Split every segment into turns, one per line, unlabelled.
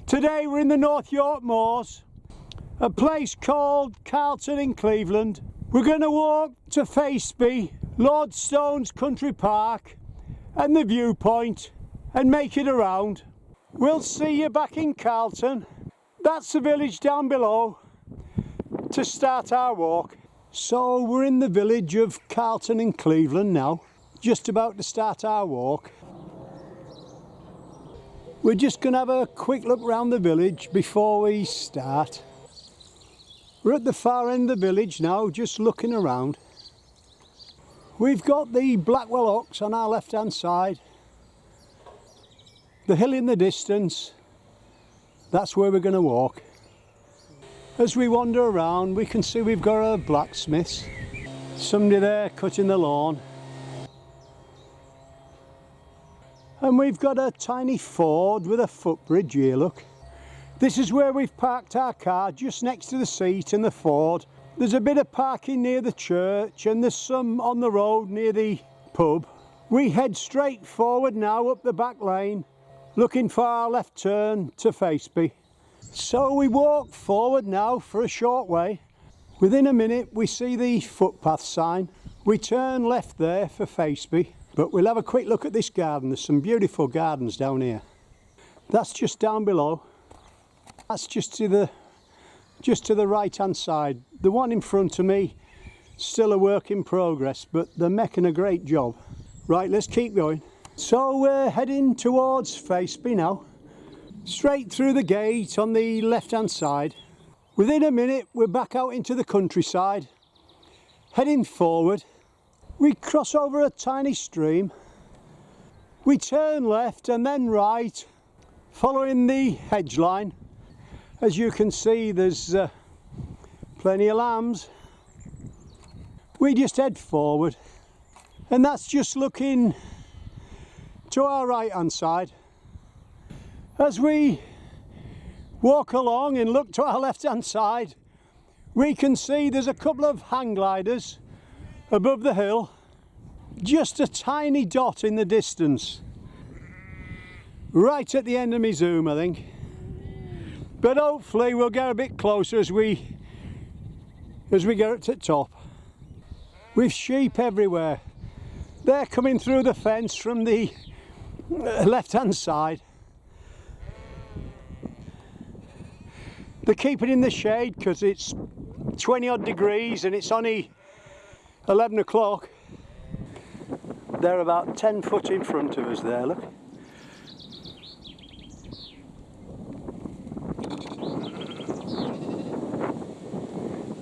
Today we're in the North York Moors, a place called Carlton-in-Cleveland. We're going to walk to Faceby, Lordstones Country Park and the viewpoint and make it around. We'll see you back in Carlton. That's the village down below to start our walk. So we're in the village of Carlton-in-Cleveland now, just about to start our walk. We're just going to have a quick look around the village before we start. We're at the far end of the village now, just looking around. We've got the Blackwell Oaks on our left hand side. The hill in the distance, that's where we're going to walk. As we wander around, we can see we've got a blacksmith's. Somebody there cutting the lawn. And we've got a tiny Ford with a footbridge here, look. This is where we've parked our car, just next to the seat and the Ford. There's a bit of parking near the church and there's some on the road near the pub. We head straight forward now up the back lane, looking for our left turn to Faceby. So we walk forward now for a short way. Within a minute we see the footpath sign. We turn left there for Faceby. But we'll have a quick look at this garden. There's some beautiful gardens down here. That's just down below. That's just to the right hand side. The one in front of me, still a work in progress, but they're making a great job. Right, let's keep going. So we're heading towards Faceby now. Straight through the gate on the left hand side. Within a minute we're back out into the countryside. Heading forward. We cross over a tiny stream, we turn left and then right, following the hedge line. As you can see, there's plenty of lambs. We just head forward, and that's just looking to our right hand side. As we walk along and look to our left hand side, we can see there's a couple of hang gliders above the hill, just a tiny dot in the distance, right at the end of my zoom I think, but hopefully we'll get a bit closer as we get up to the top. We've sheep everywhere. They're coming through the fence from the left hand side. They keep it in the shade because it's 20 odd degrees and it's only 11 o'clock. They're about 10 foot in front of us there, look.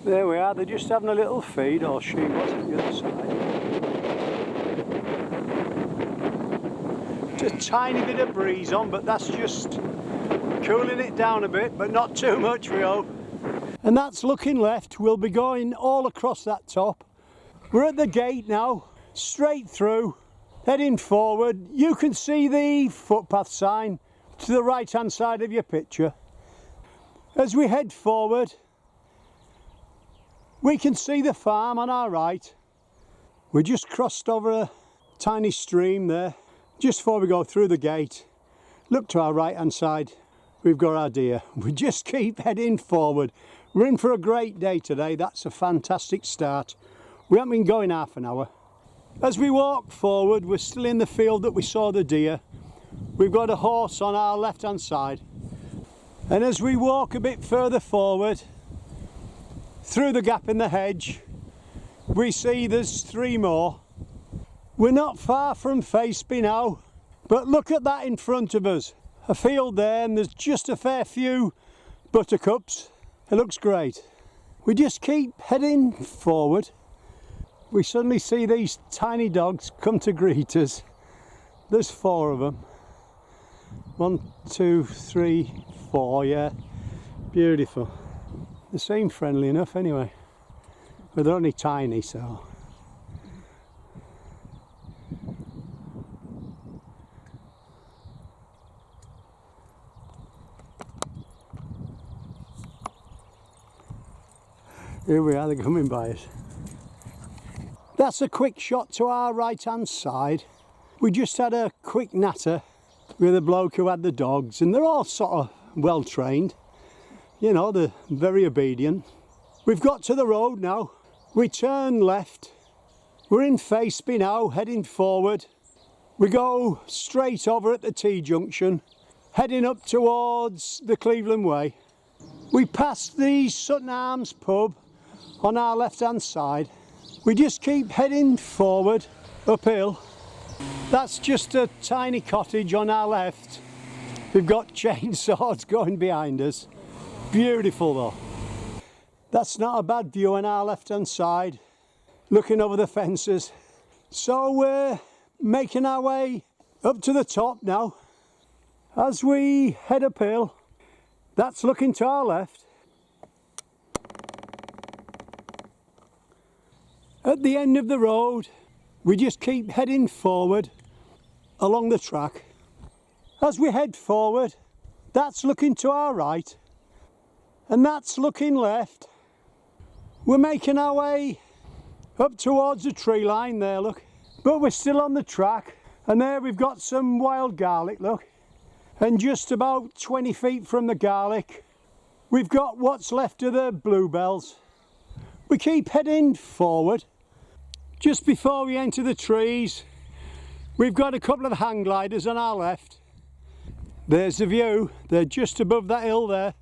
There we are, they're just having a little feed, or she was at the other side. Just a tiny bit of breeze on, but that's just cooling it down a bit, but not too much we hope. And that's looking left. We'll be going all across that top. We're at the gate now, straight through, heading forward. You can see the footpath sign to the right hand side of your picture. As we head forward, we can see the farm on our right. We just crossed over a tiny stream there, just before we go through the gate. Look to our right hand side, we've got our deer. We just keep heading forward. We're in for a great day today, that's a fantastic start. We haven't been going half an hour. As we walk forward, we're still in the field that we saw the deer. We've got a horse on our left hand side. And as we walk a bit further forward, through the gap in the hedge, we see there's 3 more. We're not far from Faceby now, but look at that in front of us. A field there, and there's just a fair few buttercups. It looks great. We just keep heading forward. We suddenly see these tiny dogs come to greet us. There's 4 of them. 1, 2, 3, 4, yeah. Beautiful. They seem friendly enough anyway. But they're only tiny, so. Here we are, they're coming by us. That's a quick shot to our right hand side. We just had a quick natter with a bloke who had the dogs, and they're all sort of well trained. You know, they're very obedient. We've got to the road now. We turn left. We're in Faceby now, heading forward. We go straight over at the T-junction, heading up towards the Cleveland Way. We pass the Sutton Arms pub on our left-hand side. We just keep heading forward, uphill. That's just a tiny cottage on our left. We've got chainsaws going behind us. Beautiful though. That's not a bad view on our left-hand side, looking over the fences. So we're making our way up to the top now. As we head uphill, that's looking to our left. At the end of the road, we just keep heading forward along the track. As we head forward, that's looking to our right, and that's looking left. We're making our way up towards the tree line there, look. But we're still on the track, and there we've got some wild garlic, look. And just about 20 feet from the garlic, we've got what's left of the bluebells. We keep heading forward. Just before we enter the trees, we've got a couple of hang gliders on our left. There's the view. They're just above that hill there.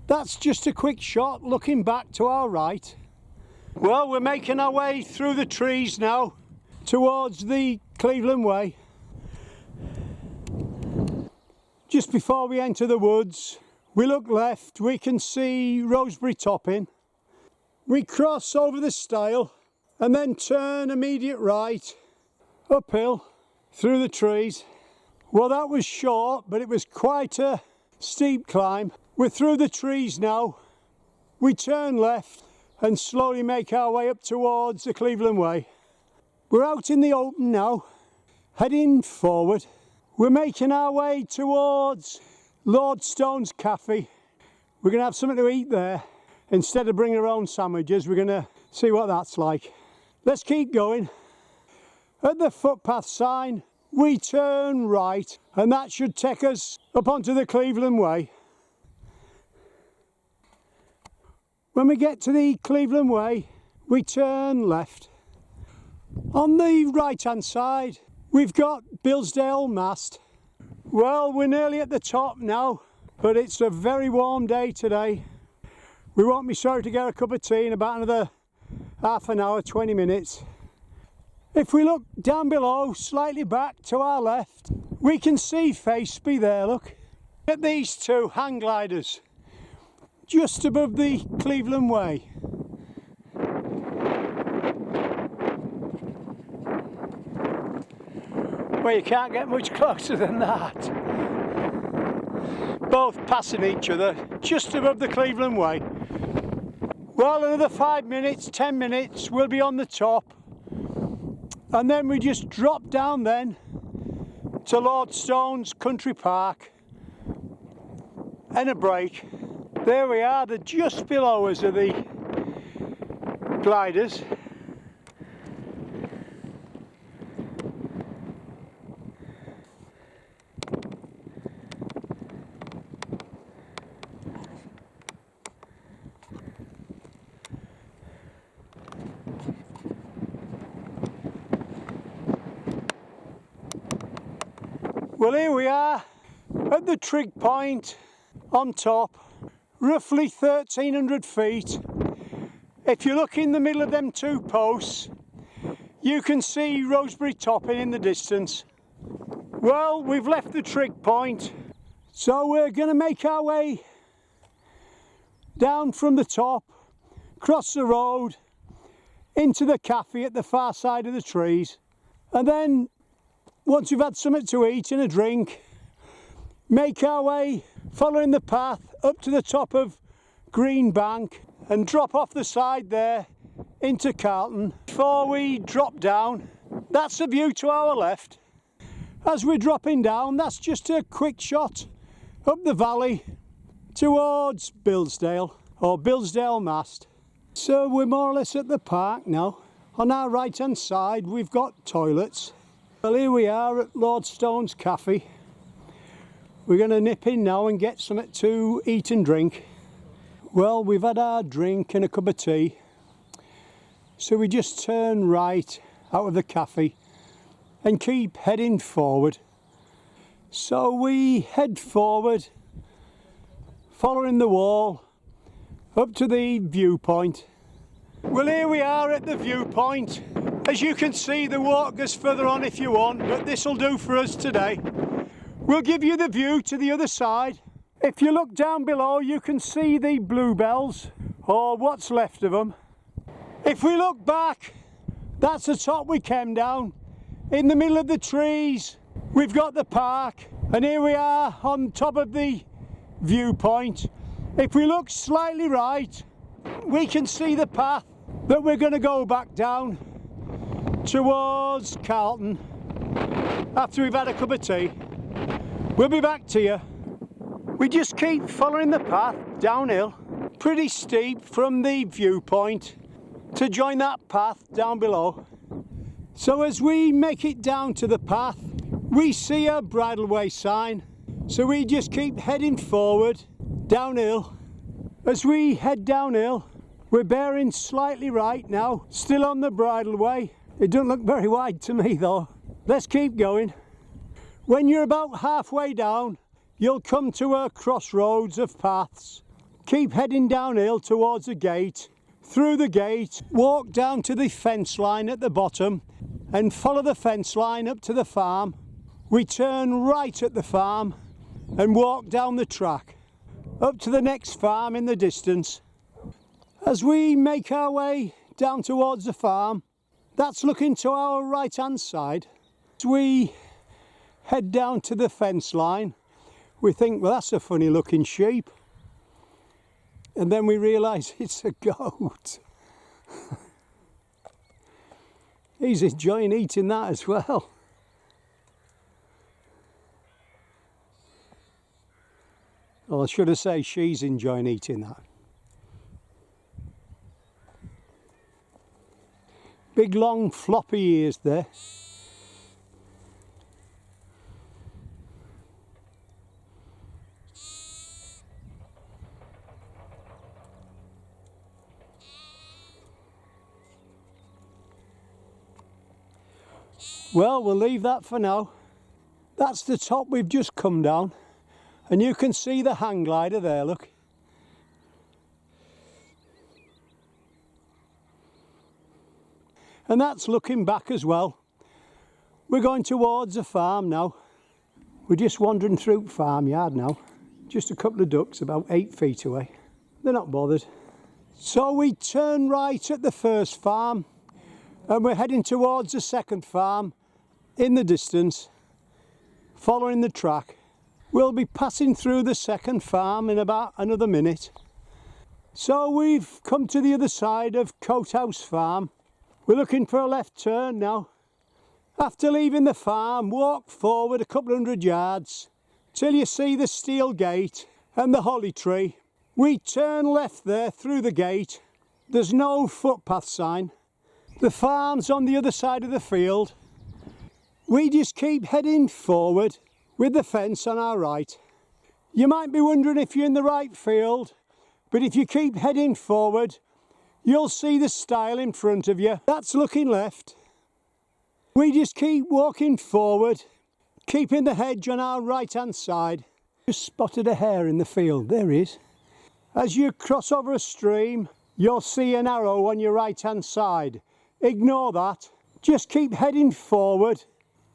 That's just a quick shot looking back to our right. Well, we're making our way through the trees now towards the Cleveland Way. Just before we enter the woods, we look left, we can see Roseberry Topping. We cross over the stile and then turn immediate right, uphill, through the trees. Well, that was short, but it was quite a steep climb. We're through the trees now. We turn left and slowly make our way up towards the Cleveland Way. We're out in the open now, heading forward. We're making our way towards Lordstones Cafe. We're going to have something to eat there. Instead of bringing our own sandwiches, we're going to see what that's like. Let's keep going. At the footpath sign, we turn right, and that should take us up onto the Cleveland Way. When we get to the Cleveland Way, we turn left. On the right-hand side, we've got Bilsdale Mast. Well, we're nearly at the top now, but it's a very warm day today. We won't be sorry to get a cup of tea in about another half an hour, 20 minutes. If we look down below, slightly back to our left, we can see Faceby there, look. At these two hang gliders, just above the Cleveland Way. Well, you can't get much closer than that. Both passing each other, just above the Cleveland Way. Well, another 5 minutes, 10 minutes, we'll be on the top. And then we just drop down then to Lordstones Country Park and a break. There we are, they're just below us are the gliders. Well, here we are at the trig point on top, roughly 1,300 feet. If you look in the middle of them two posts, you can see Roseberry Topping in the distance. Well, we've left the trig point, so we're going to make our way down from the top, cross the road, into the cafe at the far side of the trees, and then once we've had something to eat and a drink, make our way following the path up to the top of Green Bank and drop off the side there into Carlton. Before we drop down, that's the view to our left. As we're dropping down, that's just a quick shot up the valley towards Bilsdale or Bilsdale Mast. So we're more or less at the park now. On our right hand side we've got toilets. Well, here we are at Lordstones Cafe. We're going to nip in now and get something to eat and drink. Well, we've had our drink and a cup of tea, so we just turn right out of the cafe and keep heading forward. So we head forward, following the wall, up to the viewpoint. Well, here we are at the viewpoint. As you can see, the walk goes further on if you want, but this will do for us today. We'll give you the view to the other side. If you look down below, you can see the bluebells, or what's left of them. If we look back, that's the top we came down. In the middle of the trees, we've got the park, and here we are on top of the viewpoint. If we look slightly right, we can see the path that we're going to go back down towards Carlton after we've had a cup of tea. We'll be back to you. We just keep following the path downhill, pretty steep from the viewpoint to join that path down below. So as we make it down to the path, we see a bridleway sign. So we just keep heading forward downhill. As we head downhill, we're bearing slightly right now, still on the bridleway. It doesn't look very wide to me though. Let's keep going. When you're about halfway down, you'll come to a crossroads of paths. Keep heading downhill towards the gate. Through the gate, walk down to the fence line at the bottom and follow the fence line up to the farm. We turn right at the farm and walk down the track up to the next farm in the distance. As we make our way down towards the farm, that's looking to our right hand side. As we head down to the fence line, we think, well, that's a funny looking sheep, and then we realise it's a goat. He's enjoying eating that as well. Or should I say she's enjoying eating that. Big long floppy ears there. Well, we'll leave that for now. That's the top we've just come down, and you can see the hang glider there, look. And that's looking back as well. We're going towards a farm now. We're just wandering through the farmyard now. Just a couple of ducks about 8 feet away. They're not bothered. So we turn right at the first farm and we're heading towards the second farm in the distance, following the track. We'll be passing through the second farm in about another minute. So we've come to the other side of Coathouse Farm. We're looking for a left turn now. After leaving the farm, walk forward a couple hundred yards till you see the steel gate and the holly tree. We turn left there through the gate. There's no footpath sign. The farm's on the other side of the field. We just keep heading forward with the fence on our right. You might be wondering if you're in the right field, but if you keep heading forward, you'll see the stile in front of you. That's looking left. We just keep walking forward, keeping the hedge on our right hand side. Just spotted a hare in the field, there he is. As you cross over a stream, you'll see an arrow on your right hand side. Ignore that. Just keep heading forward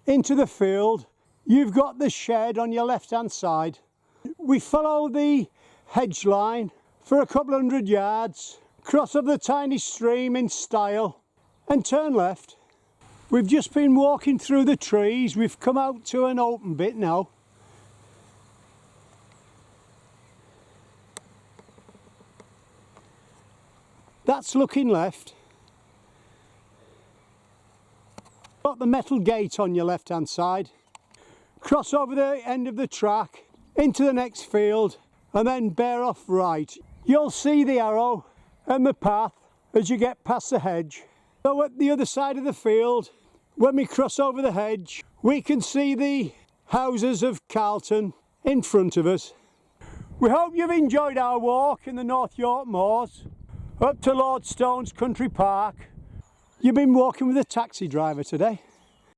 into the field. You've got the shed on your left hand side. We follow the hedge line for a couple hundred yards, cross over the tiny stream in style and turn left. We've just been walking through the trees. We've come out to an open bit now. That's looking left. Got the metal gate on your left hand side. Cross over the end of the track into the next field and then bear off right. You'll see the arrow and the path as you get past the hedge. So at the other side of the field, when we cross over the hedge, we can see the houses of Carlton in front of us. We hope you've enjoyed our walk in the North York Moors up to Lordstones Country Park. You've been walking with a taxi driver today.